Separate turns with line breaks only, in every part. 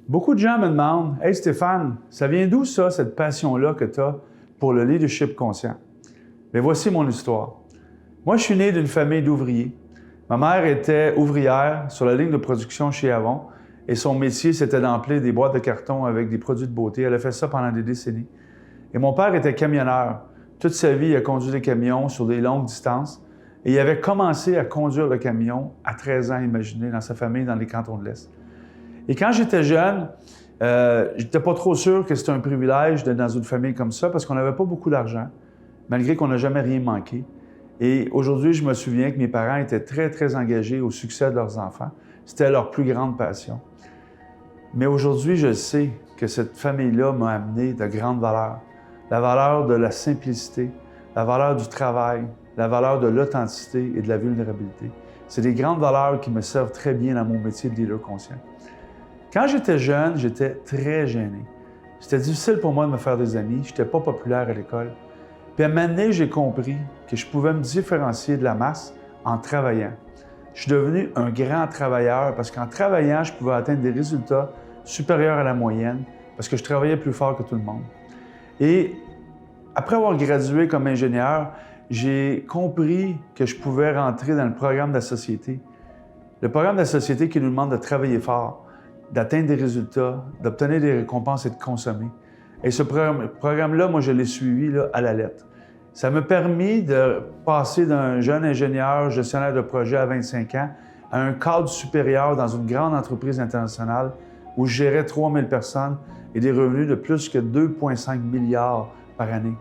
Beaucoup de gens me demandent « Hey Stéphane, ça vient d'où ça, cette passion-là que tu as pour le leadership conscient? » Bien, voici mon histoire. Moi, je suis né d'une famille d'ouvriers. Ma mère était ouvrière sur la ligne de production chez Avon et son métier, c'était d'emplir des boîtes de carton avec des produits de beauté. Elle a fait ça pendant des décennies. Et mon père était camionneur. Toute sa vie, il a conduit des camions sur des longues distances. Et il avait commencé à conduire le camion à 13 ans, imaginez, dans sa famille, dans les cantons de l'Est. Et quand j'étais jeune, j'étais pas trop sûr que c'était un privilège d'être dans une famille comme ça parce qu'on n'avait pas beaucoup d'argent, malgré qu'on n'a jamais rien manqué. Et aujourd'hui, je me souviens que mes parents étaient très, très engagés au succès de leurs enfants. C'était leur plus grande passion. Mais aujourd'hui, je sais que cette famille-là m'a amené de grandes valeurs. La valeur de la simplicité, la valeur du travail, la valeur de l'authenticité et de la vulnérabilité. C'est des grandes valeurs qui me servent très bien dans mon métier de leader conscient. Quand j'étais jeune, j'étais très gêné. C'était difficile pour moi de me faire des amis. Je n'étais pas populaire à l'école. Puis à un moment donné, j'ai compris que je pouvais me différencier de la masse en travaillant. Je suis devenu un grand travailleur parce qu'en travaillant, je pouvais atteindre des résultats supérieurs à la moyenne parce que je travaillais plus fort que tout le monde. Et après avoir gradué comme ingénieur, j'ai compris que je pouvais rentrer dans le programme de la société. Le programme de la société qui nous demande de travailler fort, d'atteindre des résultats, d'obtenir des récompenses et de consommer. Et ce programme-là, moi, je l'ai suivi là, à la lettre. Ça m'a permis de passer d'un jeune ingénieur, gestionnaire de projet à 25 ans, à un cadre supérieur dans une grande entreprise internationale où je gérais 3000 personnes et des revenus de plus que 2,5 milliards par année.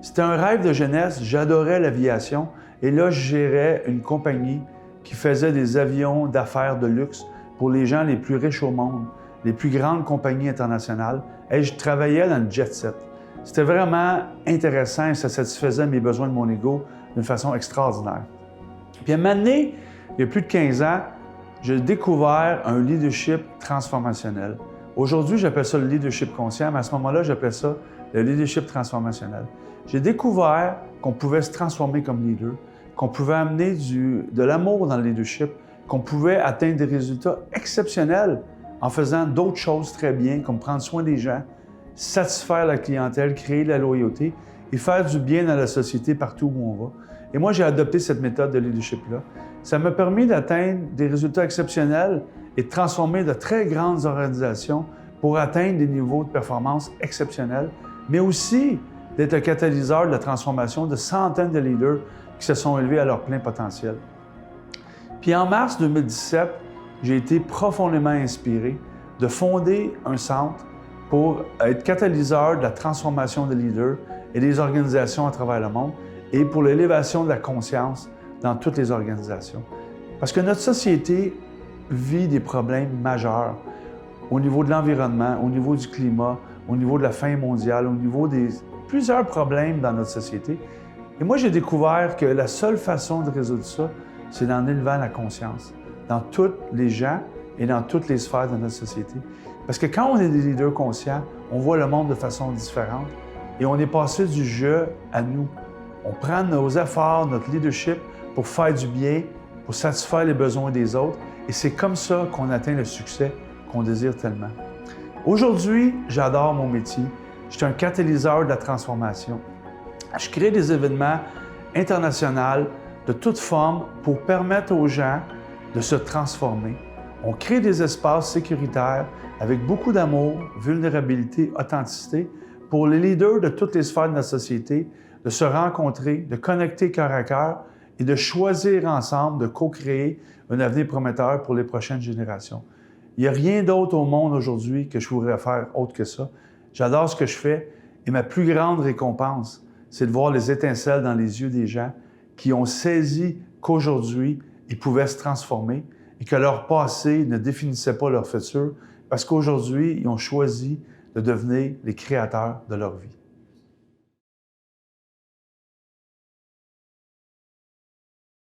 C'était un rêve de jeunesse, j'adorais l'aviation et là, je gérais une compagnie qui faisait des avions d'affaires de luxe pour les gens les plus riches au monde, les plus grandes compagnies internationales, et je travaillais dans le jet set. C'était vraiment intéressant et ça satisfaisait mes besoins de mon ego d'une façon extraordinaire. Puis à un moment donné, il y a plus de 15 ans, j'ai découvert un leadership transformationnel. Aujourd'hui, j'appelle ça le leadership conscient, mais à ce moment-là, j'appelais ça le leadership transformationnel. J'ai découvert qu'on pouvait se transformer comme leader, qu'on pouvait amener de l'amour dans le leadership, qu'on pouvait atteindre des résultats exceptionnels en faisant d'autres choses très bien, comme prendre soin des gens, satisfaire la clientèle, créer de la loyauté et faire du bien dans la société partout où on va. Et moi, j'ai adopté cette méthode de leadership-là. Ça m'a permis d'atteindre des résultats exceptionnels et de transformer de très grandes organisations pour atteindre des niveaux de performance exceptionnels, mais aussi d'être un catalyseur de la transformation de centaines de leaders qui se sont élevés à leur plein potentiel. Puis en mars 2017, j'ai été profondément inspiré de fonder un centre pour être catalyseur de la transformation des leaders et des organisations à travers le monde et pour l'élévation de la conscience dans toutes les organisations. Parce que notre société vit des problèmes majeurs au niveau de l'environnement, au niveau du climat, au niveau de la faim mondiale, au niveau des plusieurs problèmes dans notre société. Et moi, j'ai découvert que la seule façon de résoudre ça, c'est en élevant la conscience dans tous les gens et dans toutes les sphères de notre société. Parce que quand on est des leaders conscients, on voit le monde de façon différente et on est passé du jeu à nous. On prend nos efforts, notre leadership pour faire du bien, pour satisfaire les besoins des autres et c'est comme ça qu'on atteint le succès qu'on désire tellement. Aujourd'hui, j'adore mon métier. Je suis un catalyseur de la transformation. Je crée des événements internationaux de toutes formes pour permettre aux gens de se transformer. On crée des espaces sécuritaires avec beaucoup d'amour, vulnérabilité, authenticité pour les leaders de toutes les sphères de notre société de se rencontrer, de connecter cœur à cœur et de choisir ensemble de co-créer un avenir prometteur pour les prochaines générations. Il n'y a rien d'autre au monde aujourd'hui que je voudrais faire autre que ça. J'adore ce que je fais et ma plus grande récompense, c'est de voir les étincelles dans les yeux des gens qui ont saisi qu'aujourd'hui, ils pouvaient se transformer et que leur passé ne définissait pas leur futur parce qu'aujourd'hui, ils ont choisi de devenir les créateurs de leur vie.